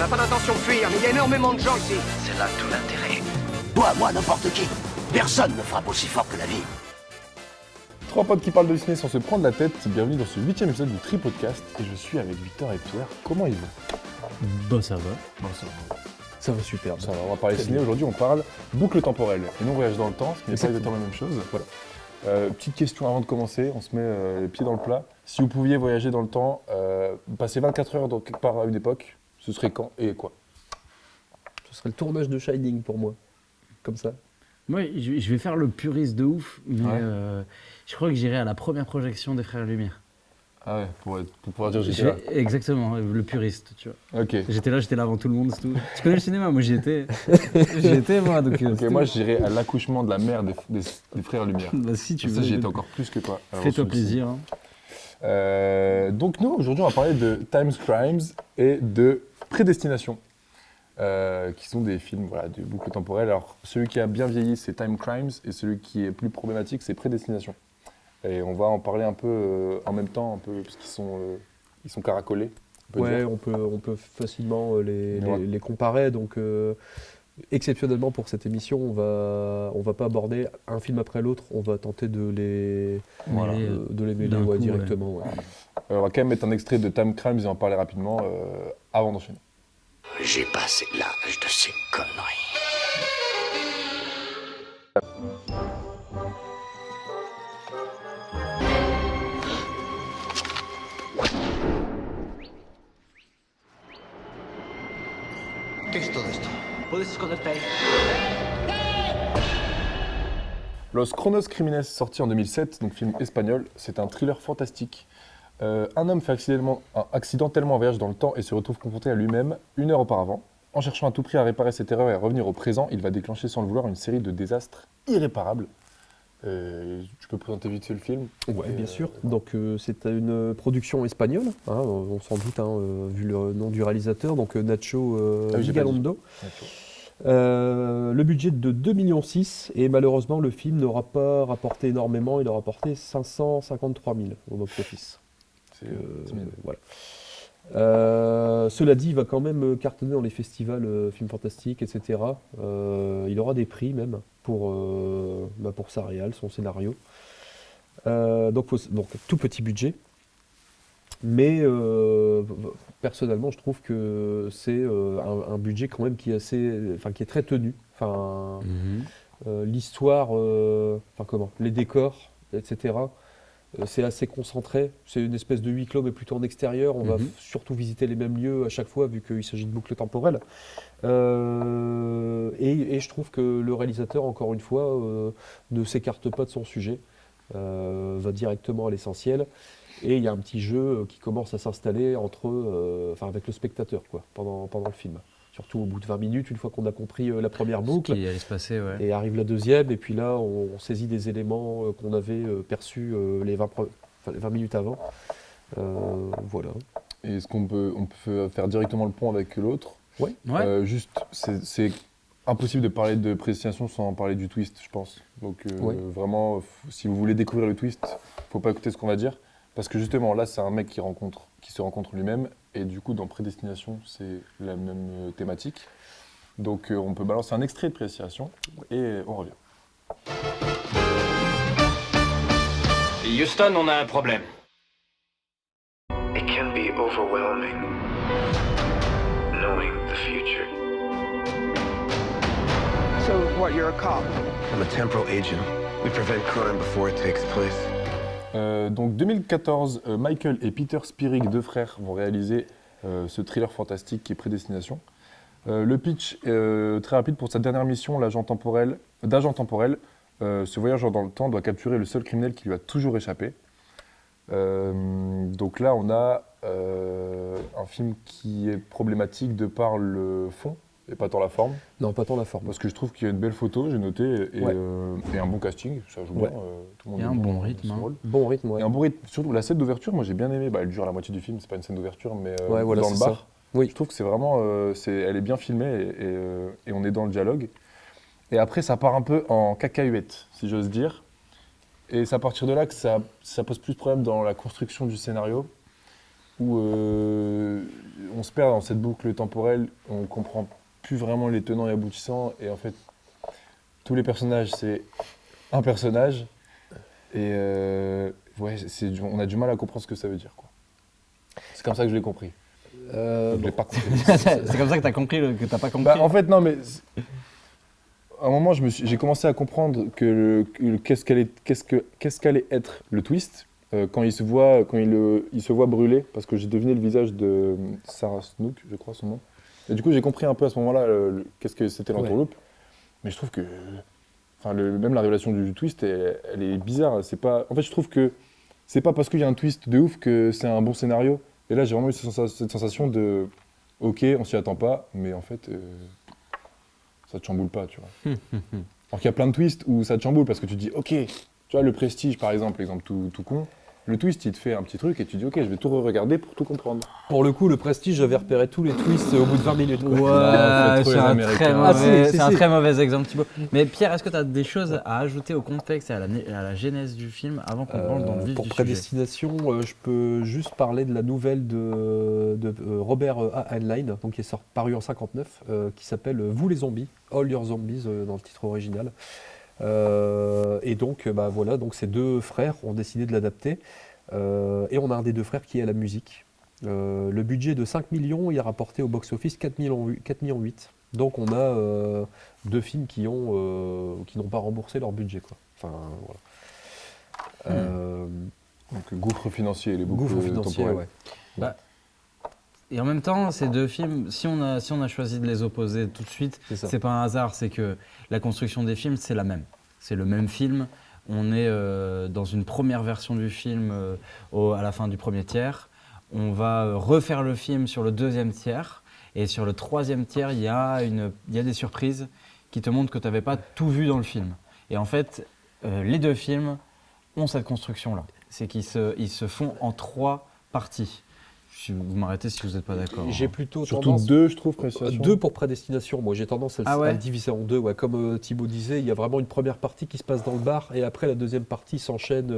n'a pas d'intention de fuir, mais il y a énormément de gens ici. C'est là tout l'intérêt. Toi, moi, n'importe qui. Personne ne frappe aussi fort que la vie. Trois potes qui parlent de ciné sans se prendre la tête. Bienvenue dans ce 8ème épisode du Tri-Podcast. Et je suis avec Victor et Pierre. Comment ils vont? Bah ça va. Bon, ça va. Ça va super. Ça va, on va parler ciné. Aujourd'hui, on parle boucle temporelle et non voyage dans le temps, ce qui n'est pas exactement la même chose. Voilà. Petite question avant de commencer, on se met les pieds dans le plat. Si vous pouviez voyager dans le temps, passer 24 heures quelque part à une époque, ce serait quand et quoi? Ce serait le tournage de Shining pour moi. Comme ça. Moi, je vais faire le puriste de ouf, mais Ouais. je crois que j'irai à la première projection des Frères Lumière. Ah ouais, pour pouvoir dire j'étais là. Exactement, le puriste, tu vois. Ok. J'étais là avant tout le monde, c'est tout. Tu connais le cinéma? Moi, j'y étais. J'y étais, moi. Donc, Ok, moi j'irai à l'accouchement de la mère des Frères Lumière. Bah, si tu Ça, veux. j'y étais encore plus que toi. Alors, Fais-toi sur le ciné. plaisir. Hein. Donc nous, aujourd'hui, on va parler de Time Crimes et de Prédestination, qui sont des films de boucle temporelle. Alors, celui qui a bien vieilli, c'est Time Crimes, et celui qui est plus problématique, c'est Prédestination. Et on va en parler un peu en même temps, parce qu'ils sont caracolés. Ouais, on peut facilement les comparer. Donc, exceptionnellement pour cette émission, on va pas aborder un film après l'autre. On va tenter de les mêler d'un coup, directement. Ouais. On va quand même mettre un extrait de Time Crimes et en parler rapidement avant d'enchaîner. J'ai passé l'âge de ces conneries. ¿Qué es todo esto? ¿Puedes esconderte ahí? Los Cronos Crímenes, sorti en 2007, donc film espagnol, c'est un thriller fantastique. Un homme fait accidentellement un voyage dans le temps et se retrouve confronté à lui-même une heure auparavant. En cherchant à tout prix à réparer cette erreur et à revenir au présent, il va déclencher sans le vouloir une série de désastres irréparables. Tu peux présenter vite fait le film? Ouais, bien sûr. Donc, c'est une production espagnole, hein, on s'en doute, vu le nom du réalisateur, donc Nacho Ah oui, j'ai pas dit. Vigalondo. Le budget de 2,6 millions et malheureusement le film n'aura pas rapporté énormément, il aura rapporté 553 000 au box-office. timide. Voilà. Cela dit, il va quand même cartonner dans les festivals films fantastiques, etc. Il aura des prix même pour sa réal, son scénario. Donc tout petit budget. Mais personnellement, je trouve que c'est un budget quand même qui est très tenu. L'histoire, les décors, etc. C'est assez concentré. C'est une espèce de huis clos, mais plutôt en extérieur. On va surtout visiter les mêmes lieux à chaque fois, vu qu'il s'agit de boucles temporelles. Et je trouve que le réalisateur, encore une fois, ne s'écarte pas de son sujet, va directement à l'essentiel. Et il y a un petit jeu qui commence à s'installer avec le spectateur, pendant le film. Surtout au bout de 20 minutes, une fois qu'on a compris la première boucle. Ce qui allait se passer, ouais. Et arrive la deuxième, et puis là, on saisit des éléments qu'on avait perçus les 20 minutes avant. Voilà. Et est-ce qu'on peut faire directement le pont avec l'autre? Ouais. Juste, c'est impossible de parler de prédestination sans parler du twist, je pense. Donc vraiment, si vous voulez découvrir le twist, faut pas écouter ce qu'on va dire. Parce que justement, là, c'est un mec qui se rencontre lui-même. Et du coup, dans Prédestination, c'est la même thématique. Donc, on peut balancer un extrait de Prédestination et on revient. Houston, on a un problème. It can be overwhelming knowing the future. So, what, you're a cop? I'm a temporal agent. We prevent crime before it takes place. Donc 2014, Michael et Peter Spirig, deux frères, vont réaliser ce thriller fantastique qui est Prédestination. Le pitch est très rapide. Pour sa dernière mission, d'agent temporel, ce voyageur dans le temps doit capturer le seul criminel qui lui a toujours échappé. Donc là, on a un film qui est problématique de par le fond et pas tant la forme. Non, pas tant la forme. Parce que je trouve qu'il y a une belle photo, j'ai noté, et un bon casting, ça joue bien. Tout le monde Et est un bon dans rythme, son hein. rôle. Bon rythme, ouais. Et un bon rythme. Surtout la scène d'ouverture, moi j'ai bien aimé. Elle dure la moitié du film, c'est pas une scène d'ouverture, mais Ouais, voilà, dans le c'est bar. ça. Oui. Je trouve que c'est vraiment, elle est bien filmée et on est dans le dialogue. Et après, ça part un peu en cacahuète, si j'ose dire. Et c'est à partir de là que ça pose plus de problème dans la construction du scénario, où on se perd dans cette boucle temporelle, on comprend plus vraiment les tenants et aboutissants, et en fait, tous les personnages, c'est un personnage, et ouais, on a du mal à comprendre ce que ça veut dire, quoi. C'est comme ça que je l'ai compris. Je l'ai pas compris. C'est comme ça que t'as compris que t'as pas compris. Bah, en fait, non, mais à un moment, j'ai commencé à comprendre que qu'est-ce qu'allait être le twist quand il se voit brûler, parce que j'ai deviné le visage de Sarah Snook, je crois son nom. Et du coup, j'ai compris un peu à ce moment-là qu'est-ce que c'était l'entourloupe. Mais je trouve que, même la révélation du twist, elle est bizarre. C'est pas, en fait, je trouve que c'est pas parce qu'il y a un twist de ouf que c'est un bon scénario. Et là, j'ai vraiment eu cette sensation de, ok, on s'y attend pas, mais en fait, ça te chamboule pas, tu vois. Alors qu'il y a plein de twists où ça te chamboule parce que tu te dis, ok, tu vois, le Prestige, par exemple, exemple tout con. Le twist, il te fait un petit truc et tu dis, ok, je vais tout re-regarder pour tout comprendre. Pour le coup, le Prestige, j'avais repéré tous les twists au bout de 20 minutes. Quoi. Ouais, trop c'est les un, Américains. très Ah, mauvais, si, c'est un si. très mauvais exemple, Thibaut. Mais Pierre, est-ce que tu as des choses à ajouter au contexte et à la genèse du film avant qu'on rentre dans le vif Pour du sujet? Prédestination, je peux juste parler de la nouvelle de Robert A. Heinlein, donc qui est paru en 59, qui s'appelle Vous les zombies, All Your Zombies dans le titre original. Et donc, voilà, donc ces deux frères ont décidé de l'adapter. Et on a un des deux frères qui est à la musique. Le budget de 5 millions, il a rapporté au box-office 4 millions 8. Donc on a deux films qui n'ont pas remboursé leur budget, quoi. Enfin, voilà. Donc, gouffre financier, les boucles Gouffre financier, temporelles. ouais. Et en même temps, ces deux films, si on a choisi de les opposer tout de suite, C'est ça. c'est pas un hasard, c'est que la construction des films, c'est la même. C'est le même film. On est dans une première version du film à la fin du premier tiers. On va refaire le film sur le deuxième tiers. Et sur le troisième tiers, il y a des surprises qui te montrent que tu n'avais pas tout vu dans le film. Et en fait, les deux films ont cette construction-là. C'est qu'ils se font en 3 parties. Vous m'arrêtez si vous n'êtes pas d'accord. J'ai plutôt Surtout tendance... 2, je trouve, Prédestination. 2 pour Prédestination. Moi, j'ai tendance à Ah ouais le diviser en 2. Ouais. Comme Thibaut disait, il y a vraiment une première partie qui se passe dans le bar et après, la deuxième partie s'enchaîne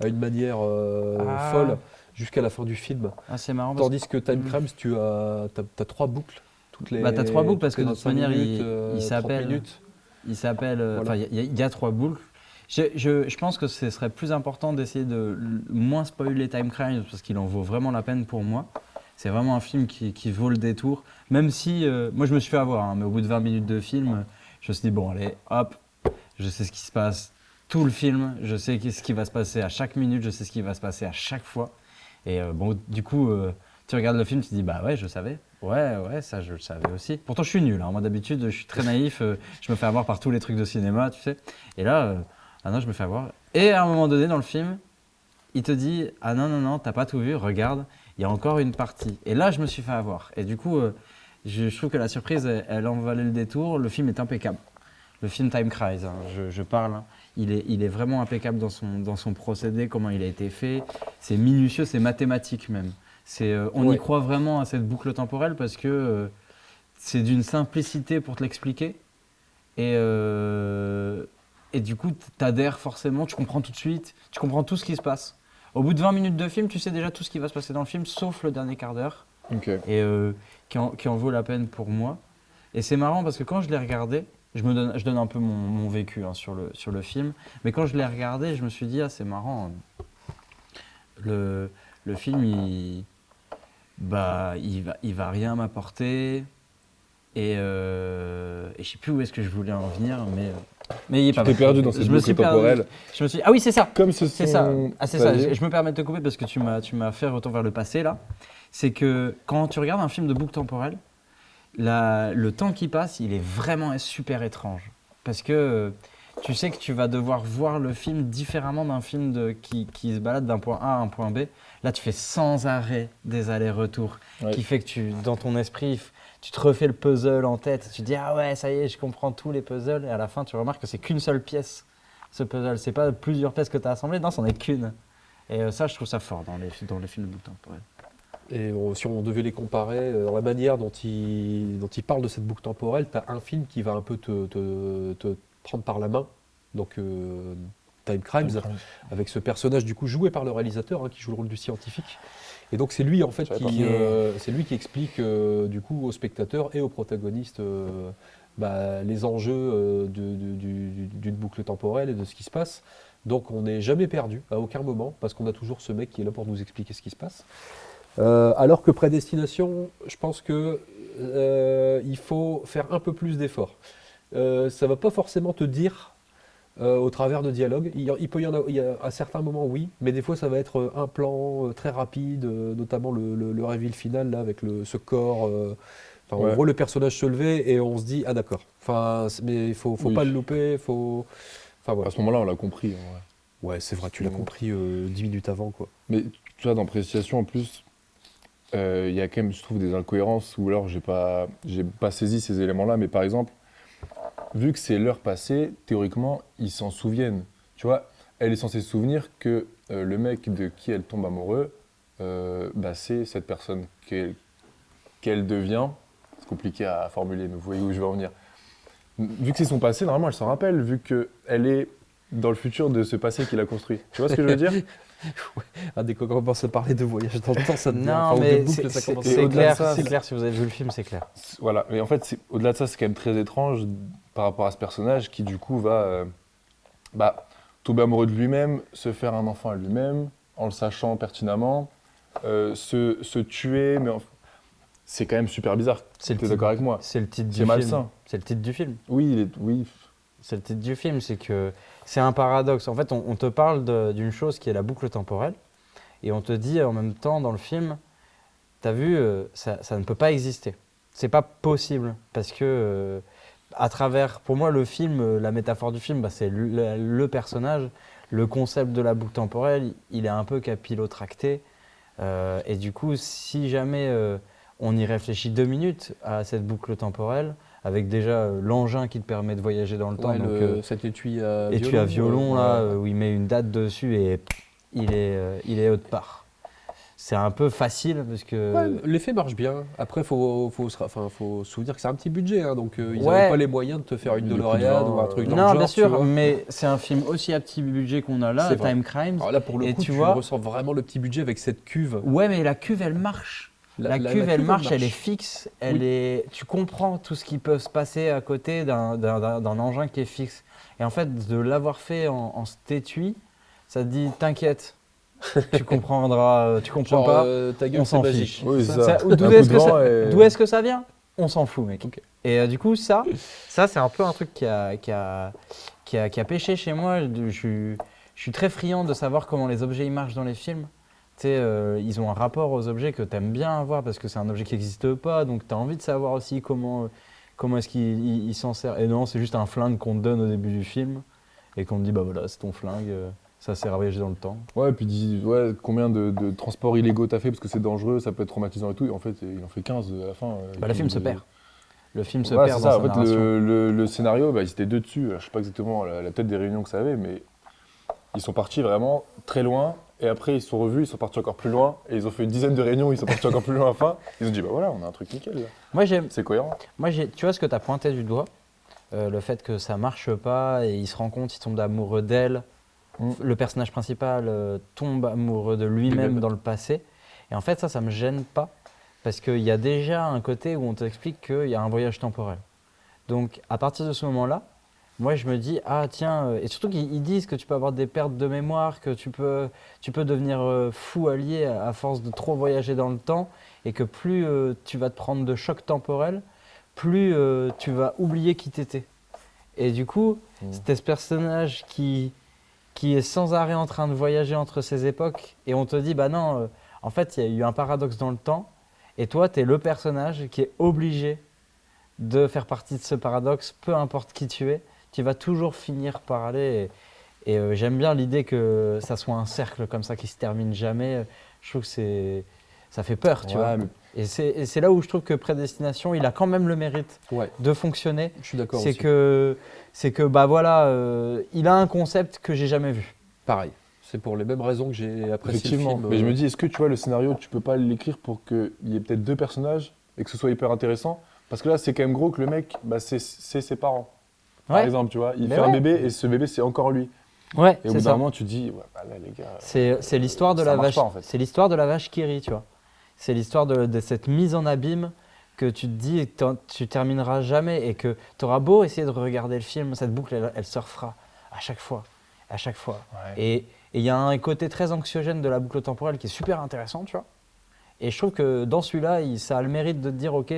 à une manière folle jusqu'à la fin du film. Ah, c'est marrant. Parce Tandis que Time Crimes, tu as 3 boucles. t'as 3 boucles parce que de toute 25 manière, minutes, il 30 s'appelle. minutes. Il s'appelle. Voilà. Enfin, il y a 3 boucles. Je pense que ce serait plus important d'essayer de moins spoiler Time Crimes parce qu'il en vaut vraiment la peine pour moi. C'est vraiment un film qui vaut le détour. Même si, moi je me suis fait avoir, hein, mais au bout de 20 minutes de film, je me suis dit, bon allez, hop, je sais ce qui se passe tout le film, je sais ce qui va se passer à chaque minute, je sais ce qui va se passer à chaque fois. Et bon, du coup, tu regardes le film, tu te dis, bah ouais, je savais. Ouais, ça je le savais aussi. Pourtant je suis nul, hein. Moi d'habitude, je suis très naïf, je me fais avoir par tous les trucs de cinéma, tu sais. Et là, ah non, je me fais avoir. Et à un moment donné dans le film, il te dit, ah non, t'as pas tout vu, regarde. Il y a encore une partie. Et là, je me suis fait avoir. Et du coup, je trouve que la surprise, elle en valait le détour. Le film est impeccable. Le film Time Crimes, hein, je parle. Hein. Il est vraiment impeccable dans son procédé, comment il a été fait. C'est minutieux, c'est mathématique même. On y croit vraiment à cette boucle temporelle parce que c'est d'une simplicité pour te l'expliquer. Et du coup, tu adhères forcément, tu comprends tout de suite, tu comprends tout ce qui se passe. Au bout de 20 minutes de film, tu sais déjà tout ce qui va se passer dans le film, sauf le dernier quart d'heure, et qui en vaut la peine pour moi. Et c'est marrant parce que quand je l'ai regardé, je donne un peu mon vécu hein, sur le film, mais quand je l'ai regardé, je me suis dit, ah c'est marrant, le film, il va rien m'apporter, et je sais plus où est-ce que je voulais en venir, mais il est pas Tu t'es mal. perdu dans cette boucle temporelle. Je me suis ah oui, c'est ça. Comme ce C'est ça. sont... Ah, c'est ça. Vas-y. Je me permets de te couper parce que tu m'as fait retour vers le passé là. C'est que quand tu regardes un film de boucle temporelle, le temps qui passe, il est vraiment super étrange. Parce que tu sais que tu vas devoir voir le film différemment d'un film qui se balade d'un point A à un point B. Là, tu fais sans arrêt des allers-retours, qui fait que dans ton esprit, tu te refais le puzzle en tête. Tu te dis, ah ouais, ça y est, je comprends tous les puzzles. Et à la fin, tu remarques que c'est qu'une seule pièce, ce puzzle. C'est pas plusieurs pièces que tu as assemblées, non, c'en est qu'une. Et ça, je trouve ça fort dans les films de boucle temporelle. Et si on devait les comparer, dans la manière dont ils parlent de cette boucle temporelle, tu as un film qui va un peu te prendre par la main, donc Time Crimes, avec ce personnage du coup joué par le réalisateur qui joue le rôle du scientifique. Et donc c'est lui en fait Je savais c'est lui qui explique du coup aux spectateurs et aux protagonistes les enjeux d'une boucle temporelle et de ce qui se passe. Donc on n'est jamais perdu à aucun moment parce qu'on a toujours ce mec qui est là pour nous expliquer ce qui se passe. Alors que Prédestination, je pense que il faut faire un peu plus d'efforts. Ça va pas forcément te dire au travers de dialogues. Il peut y en avoir, à certains moments oui, mais des fois ça va être un plan très rapide, notamment le reveal final là avec ce corps. On voit le personnage se lever et on se dit ah d'accord. Mais il faut pas le louper, À ce moment-là, on l'a compris. En vrai. Ouais, c'est vrai, tu l'as compris 10 minutes avant quoi. Mais tu vois, dans Précision, en plus, il y a quand même, je trouve, des incohérences où alors j'ai pas saisi ces éléments-là. Mais par exemple, vu que c'est l'heure passée, théoriquement, ils s'en souviennent. Tu vois, elle est censée se souvenir que le mec de qui elle tombe amoureux, c'est cette personne qu'elle devient. C'est compliqué à formuler, mais vous voyez où je veux en venir. Vu que c'est son passé, normalement, elle s'en rappelle, vu qu'elle est dans le futur de ce passé qu'il a construit. Tu vois ce que je veux dire? Dès qu'on commence à parler de voyage dans le temps, ça devient... Non, mais c'est clair, ça, c'est clair, si vous avez vu le film, c'est clair. Voilà, mais en fait, au-delà de ça, c'est quand même très étrange par rapport à ce personnage qui, du coup, va tomber amoureux de lui-même, se faire un enfant à lui-même, en le sachant pertinemment, se tuer, mais c'est quand même super bizarre. Tu es d'accord avec moi? C'est le titre du film. C'est malsain. C'est le titre du film. Oui, C'est le titre du film, c'est que c'est un paradoxe. En fait, on te parle d'une chose qui est la boucle temporelle, et on te dit en même temps dans le film, t'as vu, ça ne peut pas exister. C'est pas possible, parce que à travers, pour moi, le film, la métaphore du film, c'est le personnage, le concept de la boucle temporelle, il est un peu capillotracté, et du coup, si jamais on y réfléchit 2 minutes à cette boucle temporelle, avec déjà l'engin qui te permet de voyager dans le temps. Donc, cet étui à violon, où il met une date dessus et il est autre part. C'est un peu facile parce que... Ouais, l'effet marche bien. Après, il faut se souvenir que c'est un petit budget, hein, donc ils n'avaient pas les moyens de te faire une DeLorean ou un truc dans le genre. Non, bien sûr, mais c'est un film aussi à petit budget qu'on a là, Time Crimes. Alors là, pour le coup, tu ressens vraiment le petit budget avec cette cuve. Ouais, mais la cuve, elle marche. La cuve, elle marche, elle est fixe, tu comprends tout ce qui peut se passer à côté d'un engin qui est fixe. Et en fait, de l'avoir fait en cet étui, ça te dit t'inquiète, tu comprendras, tu comprends pas, ta gueule, on s'en fiche. Oui, D'où est-ce que ça vient? On s'en fout, mec. Okay. Et du coup, ça c'est un peu un truc qui a pêché chez moi. Je suis très friand de savoir comment les objets ils marchent dans les films. Ils ont un rapport aux objets que tu aimes bien avoir parce que c'est un objet qui n'existe pas, donc tu as envie de savoir aussi comment est-ce qu'il s'en sert. Et non, c'est juste un flingue qu'on te donne au début du film et qu'on te dit, bah voilà, c'est ton flingue, ça sert à voyager dans le temps. Ouais, et puis combien de transports illégaux t'as fait parce que c'est dangereux, ça peut être traumatisant et tout. Et en fait, il en fait 15 à la fin. Le film se perd. Le film se perd dans ça. sa narration. Le scénario, ils étaient deux dessus. Je sais pas exactement la tête des réunions que ça avait, mais ils sont partis vraiment très loin. Et après, ils se sont revus, ils sont partis encore plus loin. Et ils ont fait une dizaine de réunions, ils sont partis encore plus loin à la fin. Ils ont dit, bah voilà, on a un truc nickel là. C'est cohérent. Tu vois ce que tu as pointé du doigt, le fait que ça marche pas et il se rend compte, il tombe amoureux d'elle. Le personnage principal tombe amoureux de lui-même dans le passé. Et en fait, ça me gêne pas. Parce qu'il y a déjà un côté où on t'explique qu'il y a un voyage temporel. Donc, à partir de ce moment-là, moi, je me dis, ah tiens, et surtout qu'ils disent que tu peux avoir des pertes de mémoire, que tu peux devenir fou allié à force de trop voyager dans le temps, et que plus tu vas te prendre de chocs temporels, plus tu vas oublier qui t'étais. Et du coup, c'était ce personnage qui est sans arrêt en train de voyager entre ces époques, et on te dit, bah non, en fait, il y a eu un paradoxe dans le temps, et toi, tu es le personnage qui est obligé de faire partie de ce paradoxe, peu importe qui tu es. Tu vas toujours finir par aller. Et j'aime bien l'idée que ça soit un cercle comme ça qui se termine jamais. Je trouve que ça fait peur, tu vois. Mais... Et c'est là où je trouve que Prédestination, il a quand même le mérite de fonctionner. Je suis d'accord. C'est que bah voilà, il a un concept que j'ai jamais vu. Pareil. C'est pour les mêmes raisons que j'ai apprécié le film. Mais je me dis, est-ce que tu vois le scénario, tu peux pas l'écrire pour qu'il y ait peut-être 2 personnages et que ce soit hyper intéressant? Parce que là, c'est quand même gros que le mec, c'est ses parents. Par exemple, tu vois, il fait un bébé et ce bébé, c'est encore lui. Ouais, Et au c'est bout ça. d'un moment, tu te dis, ouais, bah là, les gars. C'est l'histoire de ça la marche vache. pas, en fait. C'est l'histoire de la vache qui rit, tu vois. C'est l'histoire de cette mise en abîme que tu te dis et tu termineras jamais et que tu auras beau essayer de regarder le film, cette boucle, elle se refera à chaque fois, à chaque fois. Ouais. Et il y a un côté très anxiogène de la boucle temporelle qui est super intéressant, tu vois. Et je trouve que dans celui-là, ça a le mérite de te dire, ok,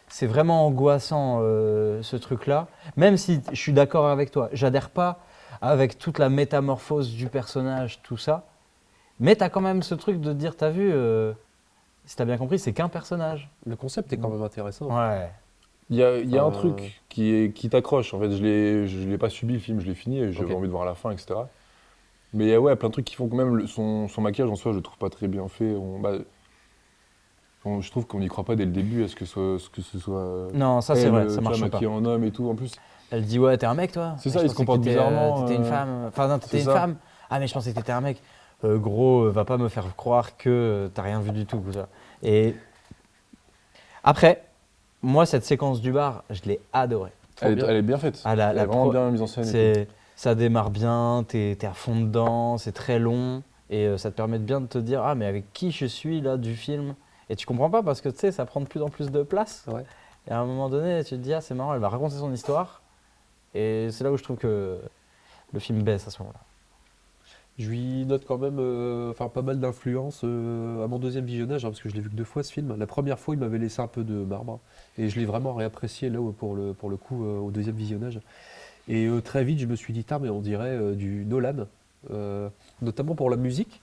c'est vraiment angoissant ce truc-là. Même si je suis d'accord avec toi, j'adhère pas avec toute la métamorphose du personnage, tout ça. Mais tu as quand même ce truc de te dire, t'as vu, si tu as bien compris, c'est qu'un personnage. Le concept est quand même intéressant. Ouais. Il y a un truc qui t'accroche. En fait, je l'ai pas subi le film, je l'ai fini et j'avais Ok. envie de voir la fin, etc. Mais il y a plein de trucs qui font quand même son maquillage en soi, je le trouve pas très bien fait. Je trouve qu'on n'y croit pas dès le début à ce que ce soit. Non, ça c'est elle, vrai, tu ça vois, marche pas. maquillée en homme et tout. En plus, Elle dit, ouais, t'es un mec toi. C'est Mais ça, je il se pensais que comporte t'étais, bizarrement, T'étais une femme. Enfin, non, t'étais c'est une ça. femme. Ah, mais je pensais que t'étais un mec. Gros, va pas me faire croire que t'as rien vu du tout. Ça. Et après, moi, cette séquence du bar, je l'ai adorée. elle est bien faite. Ah, Elle est vraiment bien mise en scène. et tout. Ça démarre bien, t'es à fond dedans, c'est très long. Et ça te permet de bien de te dire, ah, mais avec qui je suis là du film? Et tu comprends pas parce que tu sais, ça prend de plus en plus de place. Ouais. Et à un moment donné, tu te dis, ah, c'est marrant, elle va raconter son histoire. Et c'est là où je trouve que le film baisse à ce moment-là. Je lui note quand même pas mal d'influence à mon deuxième visionnage, parce que je l'ai vu que 2 fois ce film. La première fois, il m'avait laissé un peu de marbre. Et je l'ai vraiment réapprécié là pour le coup au deuxième visionnage. Et très vite, je me suis dit, mais on dirait du Nolan, notamment pour la musique,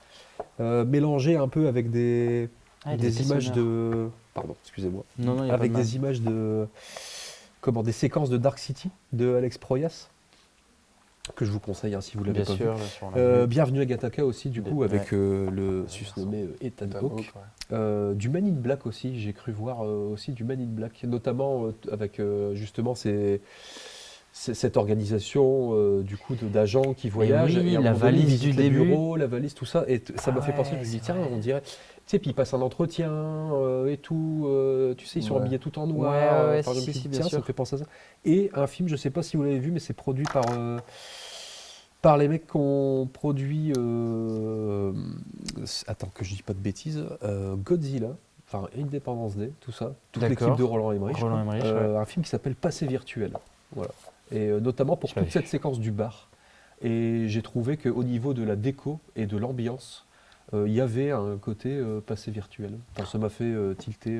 mélangée un peu avec des images de... Pardon, excusez-moi. Non, non, il y a Avec pas de des images de... des séquences de Dark City de Alex Proyas, que je vous conseille si vous l'avez bien pas sûr, vu. bien sûr, on l'a vu. Bienvenue à Gattaca aussi, du coup, Ouais. avec le susnommé Ethan Ethan Hawke. Hawke, ouais. Du Man in Black aussi, j'ai cru voir aussi du Man in Black, notamment avec justement cette organisation du coup d'agents qui voyagent. oui, et à un la moment donné, ils valise visitent du les début. bureaux, la valise, tout ça. Et ça m'a fait penser, je me c'est dis, tiens, vrai. on dirait... Tu sais, puis ils passent un entretien et tout, tu sais, ils sont Ouais. habillés tout en noir. Ouais, Enfin, je me si, suis si, dit, bien tiens, ça sûr. me fait penser à ça. Et un film, je sais pas si vous l'avez vu, mais c'est produit par les mecs qui ont produit, attends que je dis pas de bêtises, Godzilla, enfin Independence Day, tout ça, toute D'accord. l'équipe de Roland Emmerich, Roland quoi. Emmerich, ouais. Un film qui s'appelle Passé virtuel, voilà. Et notamment pour Je l'avais toute cette séquence du bar. Et j'ai trouvé qu'au niveau de la déco et de l'ambiance, il y avait un côté passé virtuel. Enfin, ça m'a fait tilter.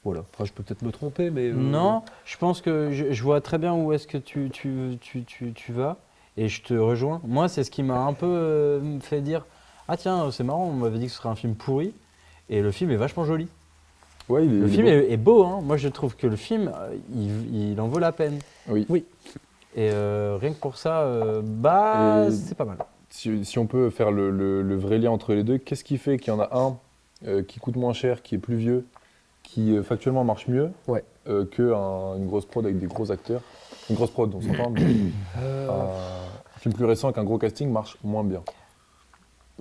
Voilà. Enfin, je peux peut-être me tromper, mais Non, je pense que je vois très bien où est-ce que tu vas et je te rejoins. Moi, c'est ce qui m'a un peu fait dire, ah tiens, c'est marrant, on m'avait dit que ce serait un film pourri et le film est vachement joli. Ouais, Le il film beau. est beau, hein. Moi je trouve que le film, il en vaut la peine. Oui. Et rien que pour ça, Et- c'est pas mal. Si on peut faire le vrai lien entre les deux, qu'est-ce qui fait qu'il y en a un qui coûte moins cher, qui est plus vieux, qui factuellement marche mieux Ouais. qu'une grosse prod avec des gros acteurs? Une grosse prod, on s'entend, mais un film plus récent qu'un gros casting marche moins bien.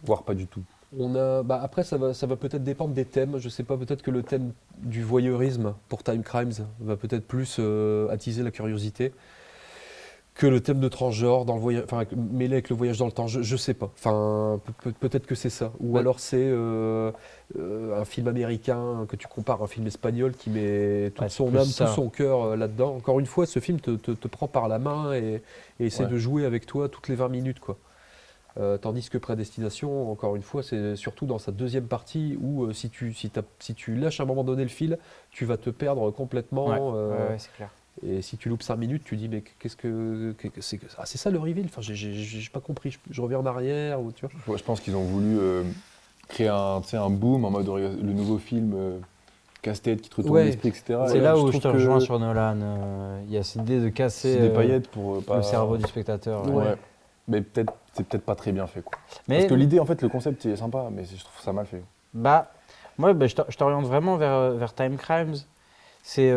Voire pas du tout. on a. Après, ça va peut-être dépendre des thèmes. Je sais pas, peut-être que le thème du voyeurisme pour Time Crimes va peut-être plus attiser la curiosité que le thème de transgenre dans le voyage, enfin mêlé avec le voyage dans le temps. Je sais pas. Enfin, peut-être que c'est ça. Ou Ouais. alors c'est un film américain que tu compares à un film espagnol qui met toute Ouais, c'est son plus âme, ça. tout son cœur là-dedans. Encore une fois, ce film te prend par la main et essaie Ouais. de jouer avec toi toutes les 20 minutes, quoi. Tandis que Prédestination, encore une fois, c'est surtout dans sa deuxième partie où si tu lâches à un moment donné le fil, tu vas te perdre complètement. Ouais, c'est clair. Et si tu loupes 5 minutes, tu dis mais qu'est-ce que c'est c'est ça le reveal. Enfin, j'ai pas compris. Je reviens en arrière ou tu vois. Je pense qu'ils ont voulu créer un boom en mode le nouveau film casse-tête qui te retourne Ouais. l'esprit, etc. C'est Et là où trouve je te que rejoins sur Nolan. Il y a cette idée de casser c'est des paillettes pour pas... le cerveau du spectateur. Ouais. Ouais. Mais c'est peut-être pas très bien fait, quoi. Mais Parce que l'idée, en fait, le concept il est sympa, mais je trouve ça mal fait. moi, je t'oriente vraiment vers Time Crimes. C'est,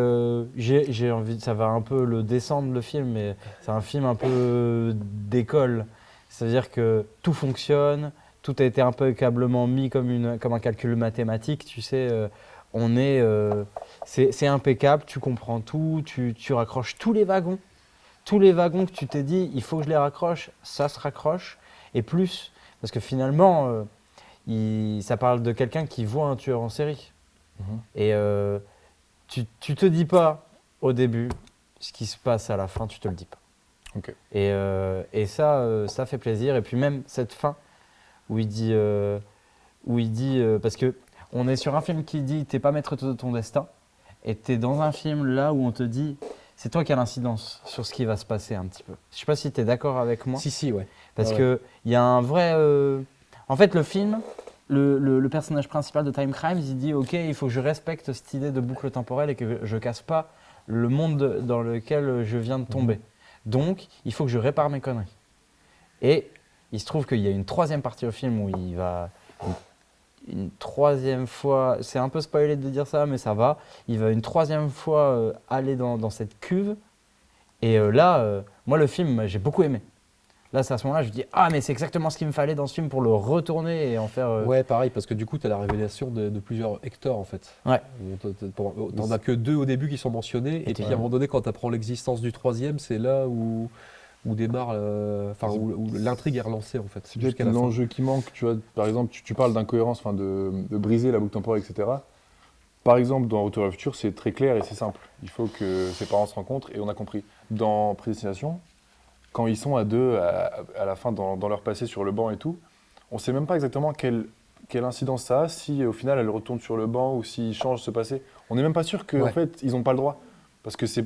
j'ai envie, ça va un peu le descendre le film, mais c'est un film un peu d'école. C'est-à-dire que tout fonctionne, tout a été impeccablement mis comme un calcul mathématique. Tu sais, c'est impeccable, tu comprends tout, tu raccroches tous les wagons. tous les wagons que tu t'es dit, il faut que je les raccroche, ça se raccroche, et plus, parce que finalement, ça parle de quelqu'un qui voit un tueur en série. Et tu te dis pas au début ce qui se passe à la fin, tu te le dis pas. Ok. Et ça fait plaisir. Et puis même cette fin où il dit, parce que on est sur un film qui dit t'es pas maître de ton destin, et t'es dans un film là où on te dit c'est toi qui as l'incidence sur ce qui va se passer un petit peu. Je sais pas si tu es d'accord avec moi. Si, ouais. Parce Ouais. que il y a un vrai. En fait, le film, le personnage principal de Time Crimes, il dit ok, il faut que je respecte cette idée de boucle temporelle et que je casse pas le monde dans lequel je viens de tomber. Donc, il faut que je répare mes conneries. Et il se trouve qu'il y a une troisième partie au film où il va une troisième fois, c'est un peu spoilé de dire ça, mais ça va. Il va une troisième fois aller dans cette cuve. Et moi, le film, j'ai beaucoup aimé. Là, c'est à ce moment-là, je me dis ah, mais c'est exactement ce qu'il me fallait dans ce film pour le retourner et en faire. Ouais, pareil, parce que du coup, tu as la révélation de plusieurs Hector en fait. Ouais. T'en as que 2 au début qui sont mentionnés, et puis à un moment donné, quand tu apprends l'existence du troisième, c'est là où démarre, où l'intrigue est relancée en fait. C'est peut-être l'enjeu qui manque, tu vois. Par exemple, tu parles d'incohérence, de briser la boucle temporelle, etc. Par exemple, dans Retour à le futur, c'est très clair et c'est simple. Il faut que ses parents se rencontrent et on a compris. Dans Prédestination, quand ils sont à deux, à la fin, dans leur passé sur le banc et tout, on ne sait même pas exactement quelle incidence ça a, si au final elle retourne sur le banc ou s'ils changent ce passé. On n'est même pas sûr qu'en fait, ils n'ont pas le droit. Parce que c'est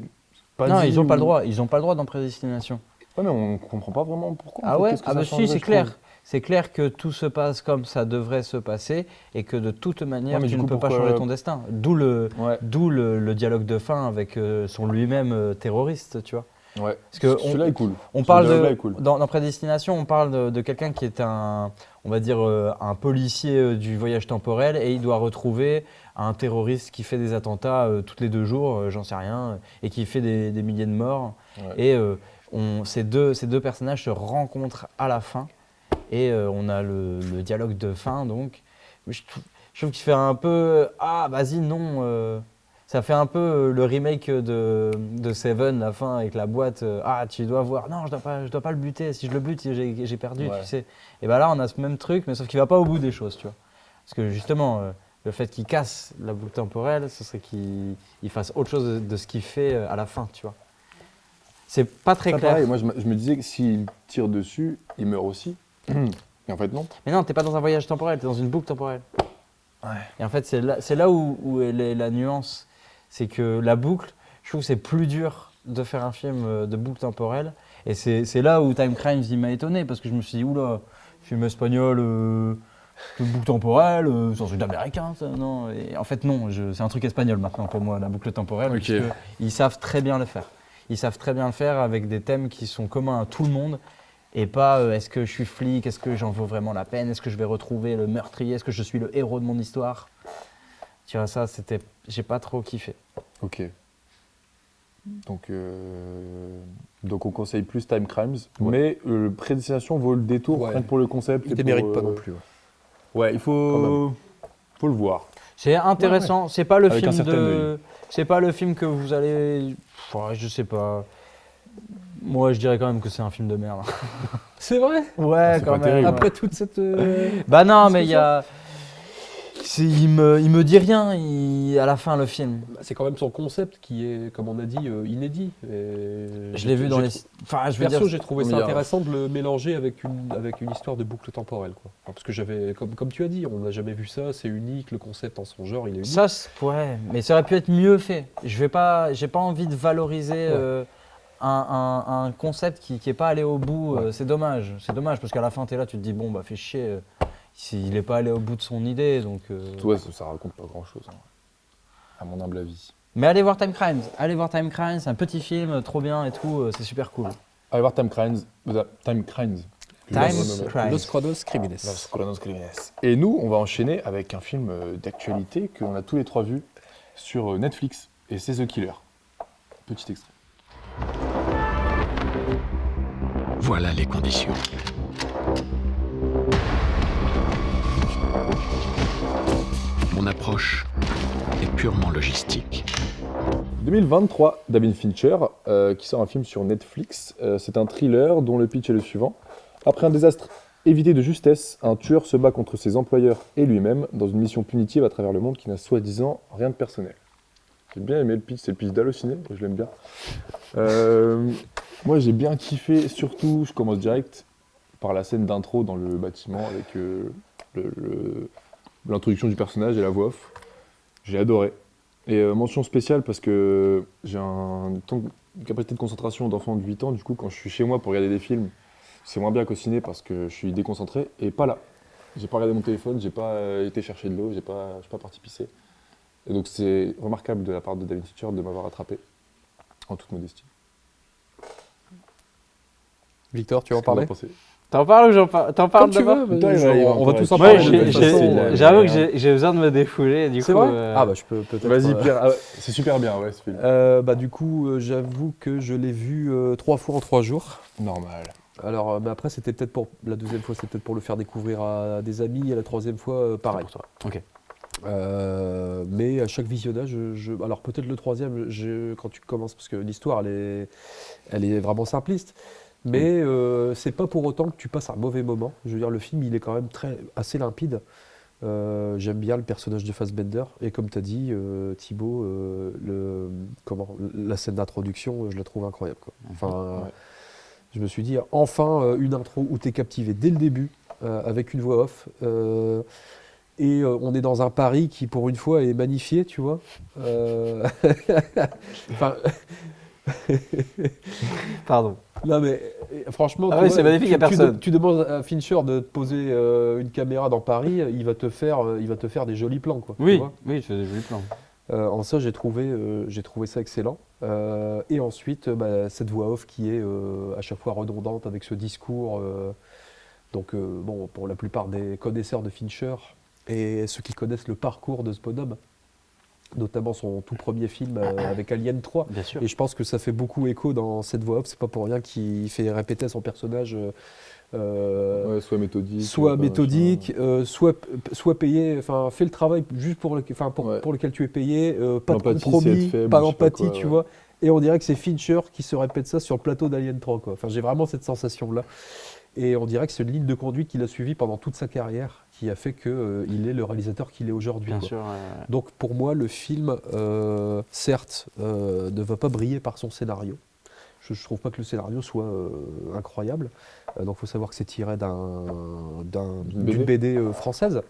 pas Non, dit ils n'ont pas le ou- droit. Ils n'ont pas le droit dans Prédestination. Ouais, mais on ne comprend pas vraiment pourquoi. en Ah fait. ouais. Qu'est-ce que Ah ça bah changerait, si, c'est je clair. trouve. C'est clair que tout se passe comme ça devrait se passer et que de toute manière, Ouais, mais tu du ne coup, peux pas pourquoi- changer ton destin. D'où le dialogue de fin avec son lui-même terroriste, tu vois. Ouais. Parce que celui-là est cool. On Ce parle dialogue-là de, est cool. dans Prédestination, on parle de quelqu'un qui est on va dire, un policier du voyage temporel et il doit retrouver un terroriste qui fait des attentats tous les 2 jours, j'en sais rien, et qui fait des milliers de morts. Ouais. Et ces deux personnages se rencontrent à la fin et on a le dialogue de fin. Donc, je trouve qu'il fait un peu ah vas-y non. Ça fait un peu le remake de Seven, la fin avec la boîte. Ah, tu dois voir. Non, je dois pas le buter. Si je le bute, j'ai perdu, Ouais. tu sais. Et bien là, on a ce même truc, mais sauf qu'il va pas au bout des choses, tu vois. Parce que justement, le fait qu'il casse la boucle temporelle, ce serait qu'il fasse autre chose de ce qu'il fait à la fin, tu vois. C'est pas très Ça, clair. pareil, moi je me disais que s'il tire dessus, il meurt aussi. Et en fait, non. Mais non, t'es pas dans un voyage temporel, t'es dans une boucle temporelle. Ouais. Et en fait, c'est là où est la nuance. C'est que la boucle, je trouve que c'est plus dur de faire un film de boucle temporelle. Et c'est là où Time Crimes il m'a étonné, parce que je me suis dit, oula, film espagnol de boucle temporelle, c'est un truc d'américain, ça, non. Et en fait, non, c'est un truc espagnol maintenant pour moi, la boucle temporelle. Ok. Parce ils savent très bien le faire. Ils savent très bien le faire avec des thèmes qui sont communs à tout le monde. Et pas est-ce que je suis flic, est-ce que j'en vaux vraiment la peine, est-ce que je vais retrouver le meurtrier, est-ce que je suis le héros de mon histoire. Tu vois, ça, j'ai pas trop kiffé. Ok. Donc on conseille plus Time Crimes, mais Prédestination vaut le détour Ouais. rien que pour le concept. Il et ne pour, mérite pas non plus. Ouais, il faut le voir. C'est intéressant. C'est pas le Avec un film certain de. œil. C'est pas le film que vous allez. Ouais, je sais pas. Moi, je dirais quand même que c'est un film de merde. C'est vrai. Ouais, c'est quand pas même. terrible. Après toute cette. Bah non, mais il y discussion. a. Il me dit rien à la fin, le film. C'est quand même son concept qui est, comme on a dit, inédit. Je l'ai vu dans les. Enfin, je veux Perso, dire. j'ai trouvé Mais ça il y a- intéressant de le mélanger avec une histoire de boucle temporelle. Quoi. Enfin, parce que j'avais, comme tu as dit, on n'a jamais vu ça, c'est unique, le concept en son genre, il est unique. Ça, ouais, mais ça aurait pu être mieux fait. J'ai pas envie de valoriser un concept qui est pas allé au bout. Ouais. C'est dommage parce qu'à la fin, tu es là, tu te dis, bon, bah fais chier. Il n'est pas allé au bout de son idée, donc. Ouais, ça raconte pas grand-chose, à mon humble avis. Mais allez voir Time Crimes. C'est un petit film, trop bien et tout, c'est super cool. Allez voir Time Crimes. Time Crimes. Los Chronos Crimines. Los Chronos Crimines. Et nous, on va enchaîner avec un film d'actualité qu'on a tous les 3 vus sur Netflix, et c'est The Killer. Petit extrait. Voilà les conditions. Mon approche est purement logistique. 2023, David Fincher, qui sort un film sur Netflix. C'est un thriller dont le pitch est le suivant. Après un désastre évité de justesse, un tueur se bat contre ses employeurs et lui-même dans une mission punitive à travers le monde qui n'a soi-disant rien de personnel. J'ai bien aimé le pitch, c'est le pitch d'Allociné, je l'aime bien. Moi j'ai bien kiffé, surtout, je commence direct par la scène d'intro dans le bâtiment avec l'introduction du personnage et la voix off. J'ai adoré. Et mention spéciale parce que j'ai une capacité de concentration d'enfant de 8 ans, du coup quand je suis chez moi pour regarder des films, c'est moins bien qu'au ciné parce que je suis déconcentré et pas là. J'ai pas regardé mon téléphone, j'ai pas été chercher de l'eau, je suis pas parti pisser. Et donc c'est remarquable de la part de David Fincher de m'avoir attrapé, en toute modestie. Victor, tu veux en parler? T'en parles ou t'en parles d'abord? On va tous en Moi, parler. j'avoue que j'ai besoin de me défouler. Du C'est coup, vrai Ah bah je peux peut-être... Vas-y Pierre, c'est super bien ouais ce film. Bah du coup, j'avoue que je l'ai vu 3 fois en 3 jours. Normal. Alors, mais après, c'était peut-être pour... La deuxième fois, c'était peut-être pour le faire découvrir à des amis, et la troisième fois, pareil. pour toi. Ok. Mais à chaque visionnage, alors peut-être le troisième, quand tu commences, parce que l'histoire, elle est vraiment simpliste, mais c'est pas pour autant que tu passes un mauvais moment. Je veux dire, le film, il est quand même assez limpide. J'aime bien le personnage de Fassbender, et comme tu as dit, Thibaut, la scène d'introduction, je la trouve incroyable, quoi. Enfin, ouais. Je me suis dit, enfin, une intro où tu es captivé dès le début, avec une voix off. Et on est dans un Paris qui, pour une fois, est magnifié, tu vois. Enfin... Pardon. Non mais franchement, Ah oui, c'est magnifique, il n'y a personne. Tu demandes à Fincher de te poser une caméra dans Paris, il va te faire des jolis plans, quoi. Oui, tu vois. oui, je fais des jolis plans. En ça, j'ai trouvé ça excellent. Et ensuite, cette voix off qui est à chaque fois redondante avec ce discours. Donc, bon, pour la plupart des connaisseurs de Fincher et ceux qui connaissent le parcours de ce bonhomme, notamment son tout premier film avec Alien 3. Bien sûr. Et je pense que ça fait beaucoup écho dans cette voix off. C'est pas pour rien qu'il fait répéter son personnage. Ouais, soit méthodique. Soit payé, enfin, fais le travail juste pour lequel tu es payé, pas de L'empathie, c'est compromis, être faible, pas je sais pas d'empathie, quoi, tu ouais. vois. Et on dirait que c'est Fincher qui se répète ça sur le plateau d'Alien 3, quoi. Enfin, j'ai vraiment cette sensation-là. Et on dirait que c'est une ligne de conduite qu'il a suivie pendant toute sa carrière qui a fait qu'il est le réalisateur qu'il est aujourd'hui. Bien quoi. sûr. Donc pour moi, le film, certes, ne va pas briller par son scénario. Je ne trouve pas que le scénario soit incroyable. Donc il faut savoir que c'est tiré d'une BD française.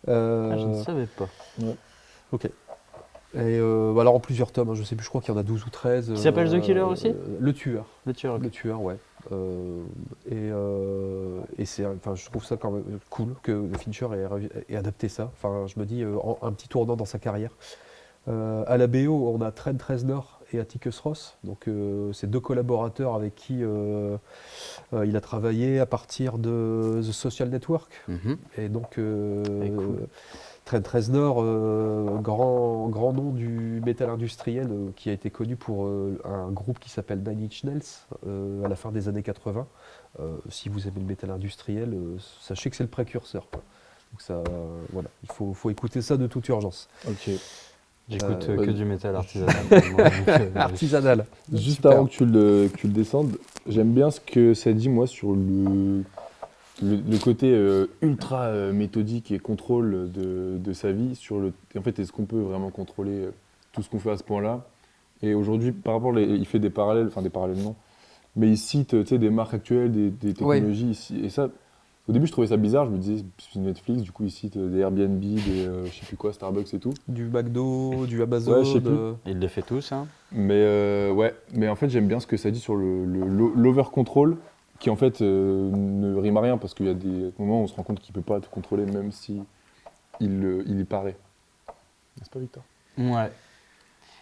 Je ne savais pas. Ouais. Ok. Et alors en plusieurs tomes, hein, je sais plus, je crois qu'il y en a 12 ou 13. Qui s'appelle The Killer aussi ? Le Tueur. Le Tueur, ok. Le Tueur, ouais. Et c'est, enfin, je trouve ça quand même cool que Fincher ait adapté ça. Enfin, je me dis, un petit tournant dans sa carrière. À la BO, on a Trent Reznor et Atticus Ross. Donc, c'est deux collaborateurs avec qui il a travaillé à partir de The Social Network. Mm-hmm. Et donc, cool. Trent Reznor, grand nom du métal industriel, qui a été connu pour un groupe qui s'appelle Nine Inch Nails à la fin des années 80. Si vous aimez le métal industriel, sachez que c'est le précurseur, quoi. Donc ça, voilà, il faut écouter ça de toute urgence. Ok. J'écoute que du métal artisanal. Artisanal. Juste Super. avant que tu le descendes, j'aime bien ce que ça dit moi sur le côté ultra méthodique et contrôle de sa vie. En fait, est-ce qu'on peut vraiment contrôler tout ce qu'on fait à ce point-là? Et aujourd'hui, par rapport, il fait des parallèles non, mais il cite des marques actuelles, des technologies ici. Et ça, au début, je trouvais ça bizarre. Je me disais, c'est Netflix, du coup, il cite des Airbnb, des je sais plus quoi, Starbucks et tout. Du McDo, du Amazon. Ouais, je sais plus. Il les fait tous, hein. Mais mais en fait, j'aime bien ce que ça dit sur l'over-control, qui en fait ne rime à rien, parce qu'il y a des moments où on se rend compte qu'il ne peut pas tout contrôler, même si il y paraît. N'est-ce pas, Victor? Ouais.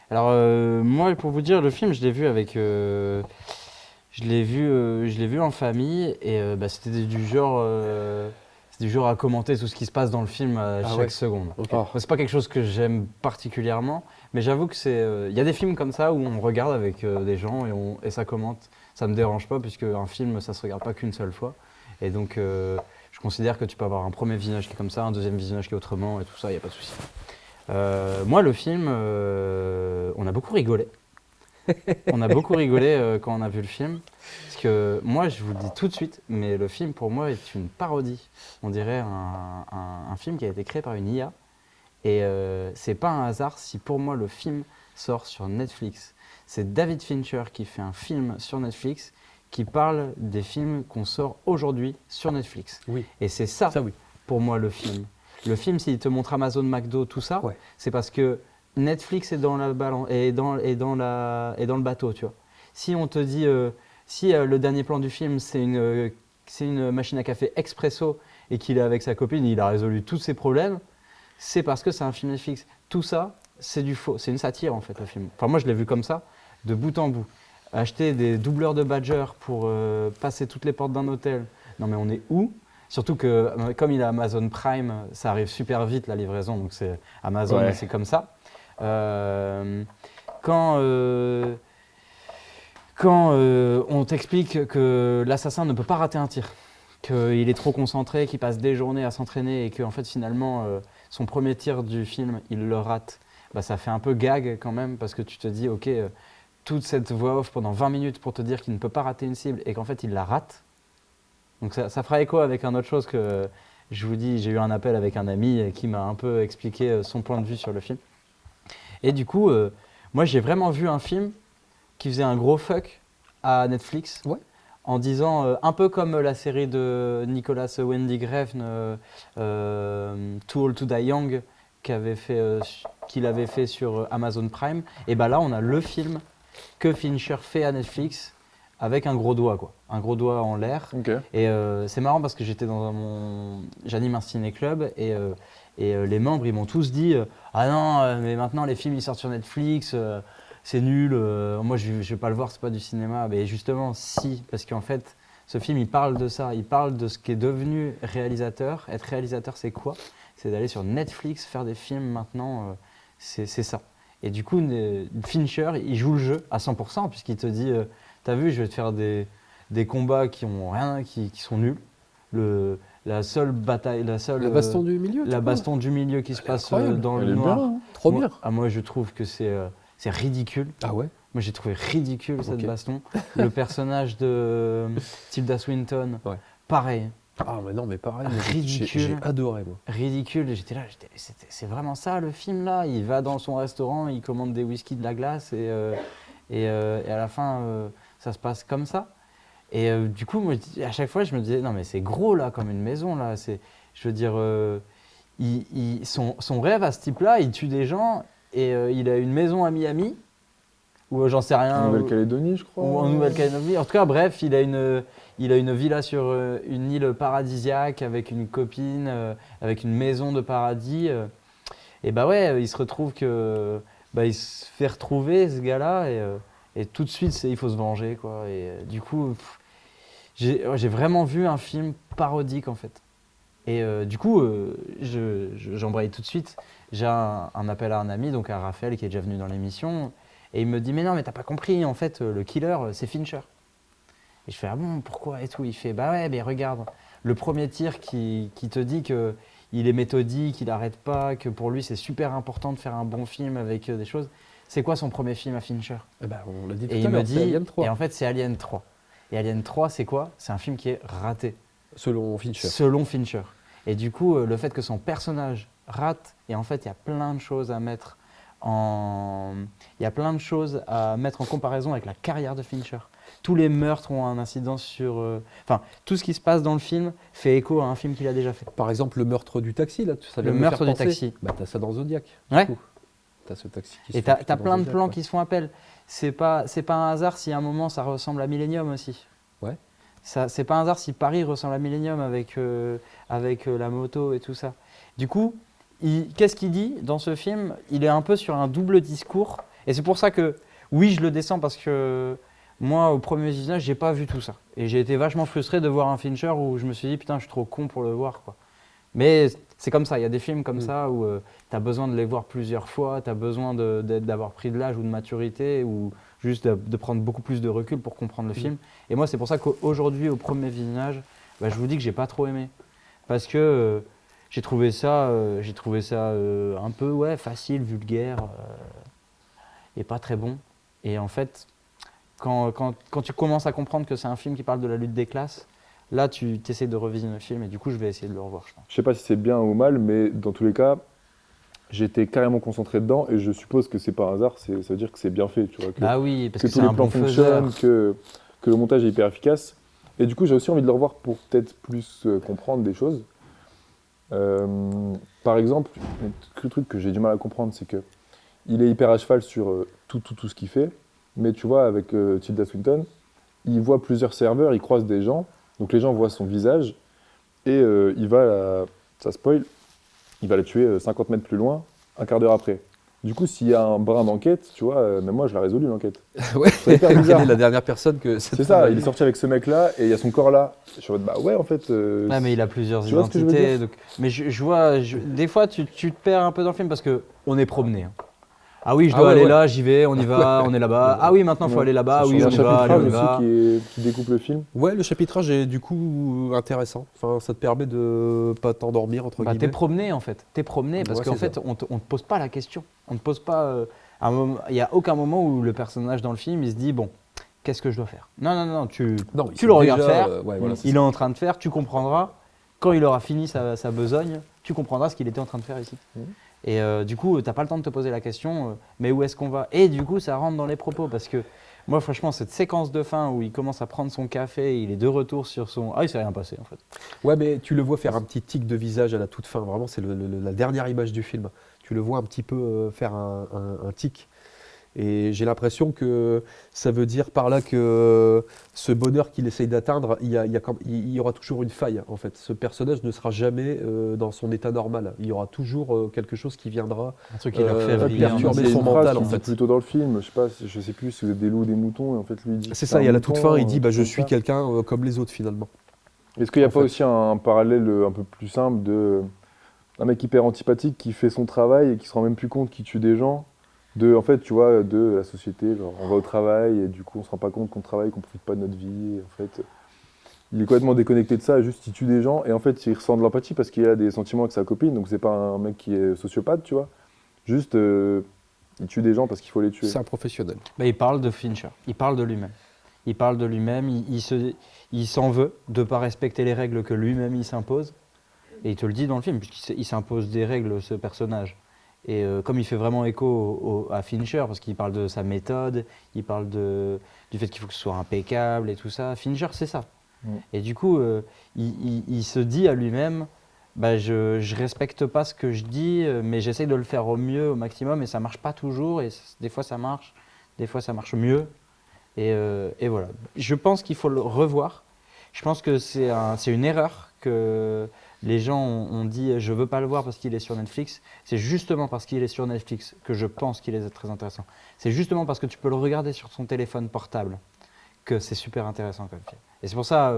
Alors, moi, pour vous dire, le film, je l'ai vu avec... je l'ai vu en famille, et c'était du genre à commenter tout ce qui se passe dans le film à chaque seconde. Okay. C'est pas quelque chose que j'aime particulièrement, mais j'avoue que il y a des films comme ça où on regarde avec des gens et ça commente. Ça me dérange pas, puisque un film, ça se regarde pas qu'une seule fois. Et donc, je considère que tu peux avoir un premier visionnage qui est comme ça, un deuxième visionnage qui est autrement, et tout ça, il n'y a pas de souci. Moi, le film, on a beaucoup rigolé. On a beaucoup rigolé quand on a vu le film. Parce que moi, je vous le dis tout de suite, mais le film, pour moi, est une parodie. On dirait un film qui a été créé par une IA. Et c'est pas un hasard si, pour moi, le film sort sur Netflix. C'est David Fincher qui fait un film sur Netflix qui parle des films qu'on sort aujourd'hui sur Netflix. Oui. Et c'est ça, oui. pour moi, le film. Le film, s'il te montre Amazon, McDo, tout ça, Ouais. c'est parce que Netflix est dans le bateau, tu vois. Si on te dit, le dernier plan du film, c'est une machine à café expresso et qu'il est avec sa copine, il a résolu tous ses problèmes, c'est parce que c'est un film Netflix. Tout ça, c'est du faux. C'est une satire, en fait, le film. Enfin, moi, je l'ai vu comme ça, de bout en bout. Acheter des doubleurs de Badger pour passer toutes les portes d'un hôtel. Non, mais on est où ? Surtout que, comme il a Amazon Prime, ça arrive super vite, la livraison. Donc, c'est Amazon, Ouais. c'est comme ça. Quand on t'explique que l'assassin ne peut pas rater un tir, qu'il est trop concentré, qu'il passe des journées à s'entraîner et qu'en fait, finalement, son premier tir du film, il le rate, bah, ça fait un peu gag quand même parce que tu te dis, ok, toute cette voix off pendant 20 minutes pour te dire qu'il ne peut pas rater une cible et qu'en fait, il la rate. Donc ça fera écho avec un autre chose que je vous dis, j'ai eu un appel avec un ami qui m'a un peu expliqué son point de vue sur le film. Et du coup, moi j'ai vraiment vu un film qui faisait un gros fuck à Netflix, Ouais. en disant, un peu comme la série de Nicolas Winding Refn, Too Old to Die Young, qu'il avait fait sur Amazon Prime, et ben là on a le film que Fincher fait à Netflix avec un gros doigt, quoi. Un gros doigt en l'air. Ok. Et c'est marrant parce que j'anime un ciné-club et les membres, ils m'ont tous dit ah non, mais maintenant les films ils sortent sur Netflix, c'est nul, moi je vais pas le voir, c'est pas du cinéma. Mais justement, si, parce qu'en fait, ce film il parle de ça, il parle de ce qu'est devenu réalisateur. Être réalisateur, c'est quoi ? C'est d'aller sur Netflix, faire des films maintenant, c'est ça. Et du coup, Fincher, il joue le jeu à 100%, puisqu'il te dit t'as vu, je vais te faire des combats qui ont rien, qui sont nuls. La seule bataille, La baston du milieu. la baston du milieu qui se passe incroyable. dans Elle le est noir. bien, hein. Trop Moi- bien. moi, je trouve que c'est ridicule. Ah ouais. Moi, j'ai trouvé ridicule cette Ok. baston. Le personnage de Tilda Swinton, Ouais. pareil, Ah mais non, mais pareil. moi, Ridicule. J'ai adoré moi. ridicule. Et j'étais là, c'est vraiment ça le film là. Il va dans son restaurant, il commande des whisky, de la glace et à la fin, ça se passe comme ça. Et du coup, moi, à chaque fois, je me disais, non mais c'est gros là, comme une maison là. Je veux dire, son rêve à ce type-là, il tue des gens et il a une maison à Miami, ou j'en sais rien. En Nouvelle-Calédonie, je crois. Ou en Nouvelle-Calédonie. En tout cas, bref, il a une villa sur une île paradisiaque avec une copine, avec une maison de paradis. Et bah ouais, il se retrouve que il se fait retrouver ce gars-là et tout de suite, il faut se venger quoi. Et du coup, j'ai vraiment vu un film parodique en fait. Et du coup, j'embraye tout de suite. J'ai un appel à un ami, donc à Raphaël qui est déjà venu dans l'émission. Et il me dit, mais non, mais t'as pas compris, en fait, le killer, c'est Fincher. Et je fais, ah bon, pourquoi et tout. Il fait, bah ouais, mais regarde, le premier tir qui te dit qu'il est méthodique, qu'il n'arrête pas, que pour lui, c'est super important de faire un bon film avec des choses. C'est quoi son premier film à Fincher ? Eh ben, on l'a dit tout Et à il me l'heure, dit, c'est Alien 3. et en fait, c'est Alien 3. Et Alien 3, c'est quoi ? C'est un film qui est raté. Selon Fincher. Selon Fincher. Et du coup, le fait que son personnage rate, et en fait, il y a plein de choses à mettre en comparaison avec la carrière de Fincher. Tous les meurtres ont un incidence sur... tout ce qui se passe dans le film fait écho à un film qu'il a déjà fait. Par exemple, le meurtre du taxi, là, ça Le vient me meurtre faire du penser. taxi. Bah, t'as ça dans Zodiac. Ouais. Du coup. T'as ce taxi qui se Et fait t'as piquer dans plein de Zodiac, plans ouais. qui se font appel. C'est pas un hasard si à un moment ça ressemble à Millennium aussi. Ouais. C'est pas un hasard si Paris ressemble à Millennium avec la moto et tout ça. Du coup, qu'est-ce qu'il dit dans ce film ? Il est un peu sur un double discours. Et c'est pour ça que, oui, je le descends parce que moi, au premier visionnage, j'ai pas vu tout ça. Et j'ai été vachement frustré de voir un Fincher où je me suis dit, putain, je suis trop con pour le voir, quoi. Mais c'est comme ça, il y a des films comme ça où tu as besoin de les voir plusieurs fois, tu as besoin d'avoir pris de l'âge ou de maturité ou juste de prendre beaucoup plus de recul pour comprendre le film. Et moi, c'est pour ça qu'aujourd'hui, au premier visionnage, je vous dis que j'ai pas trop aimé. Parce que J'ai trouvé ça, un peu facile, vulgaire et pas très bon. Et en fait, quand tu commences à comprendre que c'est un film qui parle de la lutte des classes, là tu essaies de revisionner le film et du coup je vais essayer de le revoir, je pense. Je sais pas si c'est bien ou mal, mais dans tous les cas, j'étais carrément concentré dedans et je suppose que c'est pas un hasard, ça veut dire que c'est bien fait, tu vois. Ah oui, parce que que tous c'est les un plans bon faiseur. fonctionnent, que le montage est hyper efficace. Et du coup, j'ai aussi envie de le revoir pour peut-être plus comprendre des choses. Par exemple, le truc que j'ai du mal à comprendre, c'est que il est hyper à cheval sur tout ce qu'il fait. Mais tu vois, avec Tilda Swinton, il voit plusieurs serveurs, il croise des gens. Donc les gens voient son visage. Et il va, ça spoil, il va la tuer 50 mètres plus loin, un quart d'heure après. Du coup, s'il y a un brin d'enquête, tu vois, même moi, je l'ai résolu, l'enquête. Ouais, C'est hyper bizarre. quelle est la dernière personne que C'est ça, il est sorti avec ce mec-là et il y a son corps là. Je suis en mode, bah ouais, en fait. Ouais, mais il a plusieurs tu vois ce que je veux identités. dire Mais je vois, des fois, tu te perds un peu dans le film parce qu'on est promené. Hein. Ah oui, je dois aller là, j'y vais, on y va, on est là-bas. Ah oui, maintenant, il faut aller là-bas. Ah oui, on y va, allez, on y va. Qui découpe le film. Ouais, le chapitrage est du coup intéressant. Enfin, ça te permet de pas t'endormir, entre guillemets. T'es promené, en fait. T'es promené parce qu'en fait, on te pose pas la question. On te pose pas... il n'y a aucun moment où le personnage dans le film, il se dit, bon, qu'est-ce que je dois faire ? Non, tu le regardes faire, il est en train de faire, tu comprendras. Quand il aura fini sa besogne, tu comprendras ce qu'il était en train de faire ici. Et du coup, tu n'as pas le temps de te poser la question, mais où est-ce qu'on va ? Et du coup, ça rentre dans les propos, parce que moi, franchement, cette séquence de fin où il commence à prendre son café, il est de retour sur son... Ah, il s'est rien passé, en fait. Ouais, mais tu le vois faire un petit tic de visage à la toute fin, vraiment, c'est la dernière image du film. Tu le vois un petit peu faire un tic. Et j'ai l'impression que ça veut dire par là que ce bonheur qu'il essaye d'atteindre, il y aura toujours une faille en fait. Ce personnage ne sera jamais dans son état normal. Il y aura toujours quelque chose qui viendra un truc qui leur fait perturber son mental en fait. Plutôt dans le film, je sais plus si vous êtes des loups ou des moutons, et en fait lui il dit. C'est ça, il y a la toute fin, il dit je suis quelqu'un comme les autres finalement. Est-ce qu'il n'y a pas aussi un parallèle un peu plus simple d'un mec hyper antipathique qui fait son travail et qui se rend même plus compte qu'il tue des gens? En fait, tu vois, de la société, genre on va au travail et du coup on se rend pas compte qu'on travaille, qu'on profite pas de notre vie. Et en fait, il est complètement déconnecté de ça, juste il tue des gens et en fait il ressent de l'empathie parce qu'il a des sentiments avec sa copine, donc c'est pas un mec qui est sociopathe, tu vois. Juste, il tue des gens parce qu'il faut les tuer. C'est un professionnel. Bah, il parle de Fincher, il parle de lui-même. Il parle de lui-même, il s'en veut de ne pas respecter les règles que lui-même il s'impose. Et il te le dit dans le film, puisqu'il s'impose des règles, ce personnage. Et comme il fait vraiment écho à Fincher, parce qu'il parle de sa méthode, il parle du fait qu'il faut que ce soit impeccable et tout ça, Fincher c'est ça. Et du coup, il se dit à lui-même, bah, je respecte pas ce que je dis, mais j'essaye de le faire au mieux, au maximum, et ça marche pas toujours, et des fois ça marche mieux. Et voilà. Je pense qu'il faut le revoir. Je pense que c'est une erreur que les gens ont dit « je veux pas le voir parce qu'il est sur Netflix ». C'est justement parce qu'il est sur Netflix que je pense qu'il est très intéressant. C'est justement parce que tu peux le regarder sur son téléphone portable que c'est super intéressant comme film. Et c'est pour ça,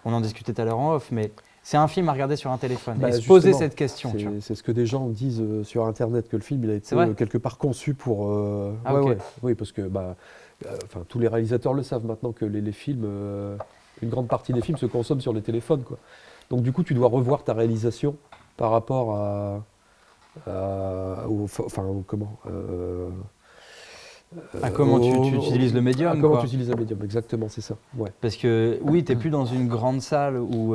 on en discutait tout à l'heure en off, mais c'est un film à regarder sur un téléphone et se poser cette question. C'est ce que des gens disent sur Internet, que le film il a été quelque part conçu pour... Oui, parce que tous les réalisateurs le savent maintenant que les films, une grande partie des films se consomment sur les téléphones, quoi. Donc du coup, tu dois revoir ta réalisation par rapport comment tu utilises le médium. Comment tu utilises le médium, exactement, c'est ça. Ouais. Parce que oui, tu n'es plus dans une grande salle où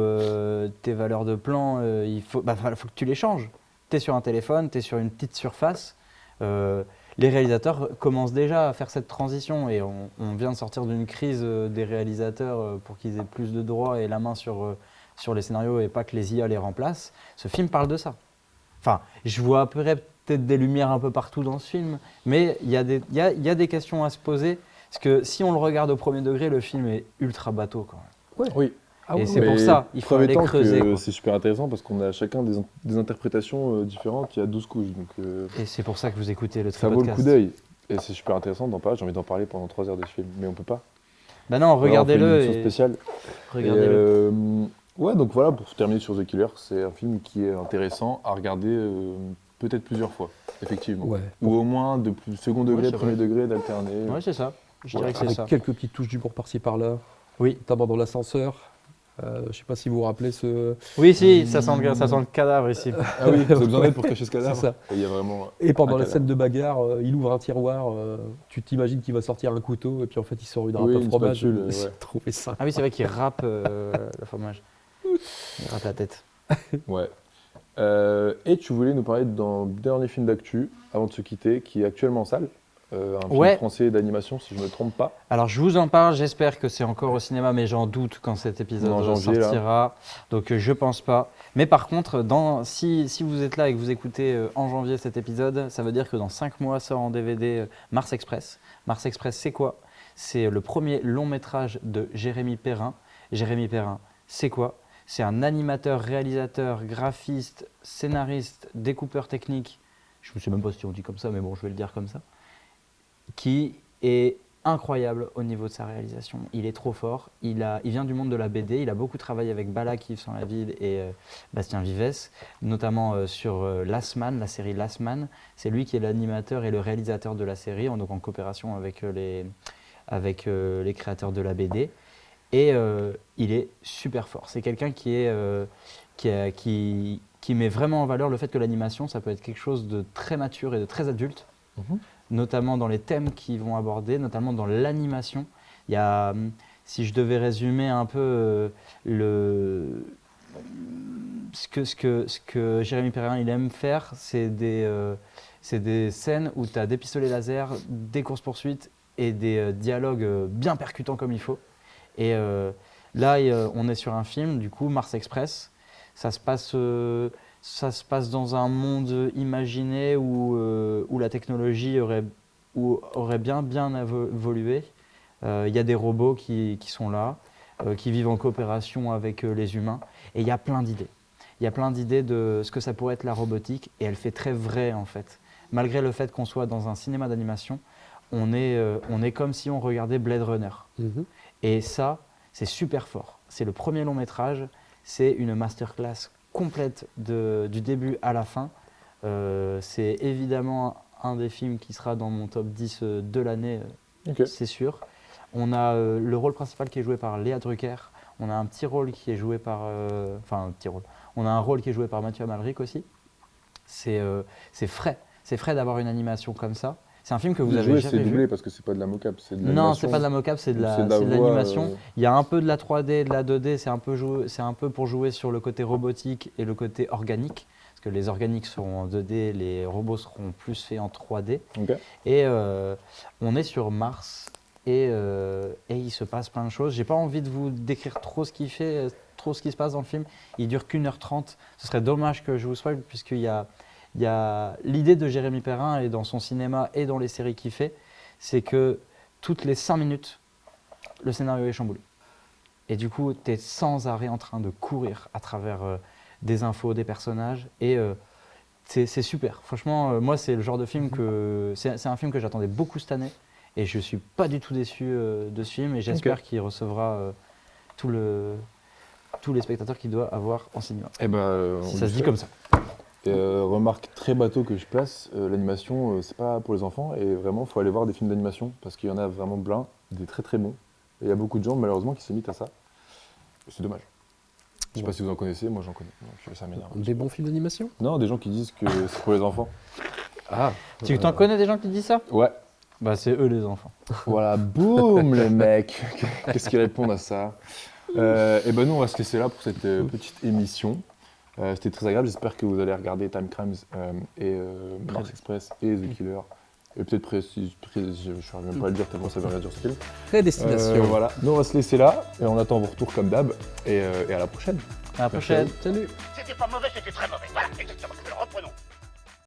tes valeurs de plan, il faut que tu les changes. Tu es sur un téléphone, tu es sur une petite surface. Les réalisateurs commencent déjà à faire cette transition et on vient de sortir d'une crise des réalisateurs pour qu'ils aient plus de droits et la main sur les scénarios et pas que les IA les remplacent. Ce film parle de ça. Enfin, je vois à peu près peut-être des lumières un peu partout dans ce film, mais il y a des questions à se poser, parce que si on le regarde au premier degré, le film est ultra bateau quand même. Ouais. Oui. Et c'est pour ça, il faut aller creuser. C'est super intéressant parce qu'on a chacun des interprétations différentes, il y a 12 couches. Donc, et c'est pour ça que vous écoutez le Ça vaut le coup d'œil. Et c'est super intéressant d'en parler, j'ai envie d'en parler pendant 3 heures de ce film, mais on peut pas. Bah non, regardez-le. C'est une spéciale. Regardez-le. Ouais, donc voilà, pour terminer sur The Killer, c'est un film qui est intéressant à regarder peut-être plusieurs fois, effectivement. Ouais. Ou au moins de second degré, premier degré, d'alterner. Ouais, c'est ça. Je dirais que c'est ça. Avec quelques petites touches d'humour par-ci par-là. Oui. Notamment dans l'ascenseur. Je sais pas si vous vous rappelez ce. Oui, si, ça sent le cadavre ici. Ah oui, vous avez besoin d'aide pour cacher ce cadavre. C'est ça. Et il y a vraiment. Et pendant un la cadavre. scène de bagarre, il ouvre un tiroir, tu t'imagines qu'il va sortir un couteau, et puis en fait il sort une râpe Oui, à une fromage. spatule, ouais. J'ai trouvé ça. Ah oui, c'est vrai qu'il râpe le fromage. Il râpe la tête. Ouais. Et tu voulais nous parler d'un dernier film d'actu, avant de se quitter, qui est actuellement en salle. Un film Ouais. français d'animation, si je ne me trompe pas. Alors je vous en parle, j'espère que c'est encore au cinéma, mais j'en doute quand cet épisode En janvier, là. sortira. Donc je pense pas. Mais par contre, si vous êtes là et que vous écoutez en janvier cet épisode, ça veut dire que dans 5 mois sort en DVD Mars Express. Mars Express, c'est quoi? C'est le premier long métrage de Jérémy Perrin. Jérémy Perrin, c'est quoi? C'est un animateur, réalisateur, graphiste, scénariste, découpeur technique. Je ne sais même pas si on dit comme ça, mais bon, je vais le dire comme ça. Qui est incroyable au niveau de sa réalisation. Il est trop fort. Il vient du monde de la BD. Il a beaucoup travaillé avec Balak, Yves sans la ville et Bastien Vives, notamment sur Last Man, la série Last Man. C'est lui qui est l'animateur et le réalisateur de la série, donc en coopération avec les créateurs de la BD. Et il est super fort. C'est quelqu'un qui met vraiment en valeur le fait que l'animation, ça peut être quelque chose de très mature et de très adulte. Notamment dans les thèmes qu'ils vont aborder, notamment dans l'animation. Il y a, si je devais résumer un peu ce que Jérémy Perrin il aime faire, c'est des scènes où tu as des pistolets laser, des courses-poursuites et des dialogues bien percutants comme il faut. Et là, on est sur un film, du coup, Mars Express. Ça se passe dans un monde imaginé où la technologie aurait bien évolué. Il y a des robots qui sont là, qui vivent en coopération avec les humains. Et il y a plein d'idées. Il y a plein d'idées de ce que ça pourrait être la robotique. Et elle fait très vrai, en fait. Malgré le fait qu'on soit dans un cinéma d'animation, on est comme si on regardait Blade Runner. Et ça, c'est super fort. C'est le premier long métrage. C'est une masterclass complète du début à la fin. C'est évidemment un des films qui sera dans mon top 10 de l'année, c'est sûr. On a le rôle principal qui est joué par Léa Drucker. On a un petit rôle qui est joué par... un petit rôle. On a un rôle qui est joué par Mathieu Amalric aussi. C'est frais. C'est frais d'avoir une animation comme ça. C'est un film que vous avez jamais c'est vu. doublé parce que c'est pas de la mocap, c'est de l'animation. Non, c'est pas de la mocap, c'est de voix, l'animation. Il y a un peu de la 3D, de la 2D, c'est un peu pour jouer sur le côté robotique et le côté organique. Parce que les organiques seront en 2D, les robots seront plus faits en 3D. Et on est sur Mars et il se passe plein de choses. J'ai pas envie de vous décrire trop ce qu'il fait, trop ce qui se passe dans le film. Il dure qu'1h30. Ce serait dommage que je vous spoil puisqu'il y a l'idée de Jérémy Perrin et dans son cinéma et dans les séries qu'il fait, c'est que toutes les 5 minutes, le scénario est chamboulé. Et du coup, tu es sans arrêt en train de courir à travers des infos, des personnages. Et c'est super. Franchement, moi, c'est le genre de film c'est un film que j'attendais beaucoup cette année. Et je ne suis pas du tout déçu de ce film. Et j'espère qu'il recevra tous les spectateurs qu'il doit avoir en cinéma. Et si ça se dit comme ça. Remarque très bateau que je place, l'animation c'est pas pour les enfants et vraiment il faut aller voir des films d'animation parce qu'il y en a vraiment plein, des très très bons. Et il y a beaucoup de gens malheureusement qui s'imitent à ça. C'est dommage. Je sais pas si vous en connaissez, moi j'en connais. Donc, ça m'énerve. Des bons films d'animation? Non, des gens qui disent que c'est pour les enfants. Tu t'en connais des gens qui disent ça? Ouais. Bah c'est eux les enfants. Voilà, boum les mecs. Qu'est-ce qu'ils répondent à ça? Et ben nous on va se laisser là pour cette petite émission. C'était très agréable, j'espère que vous allez regarder Time Crimes et Mars Express et The Killer. Et peut-être je ne saurais même pas le dire tellement ça veut rien dire ce film. Prédestination. Voilà, nous on va se laisser là et on attend vos retours comme d'hab et à la prochaine. À la prochaine. Salut. C'était pas mauvais, c'était très mauvais. Voilà, exactement.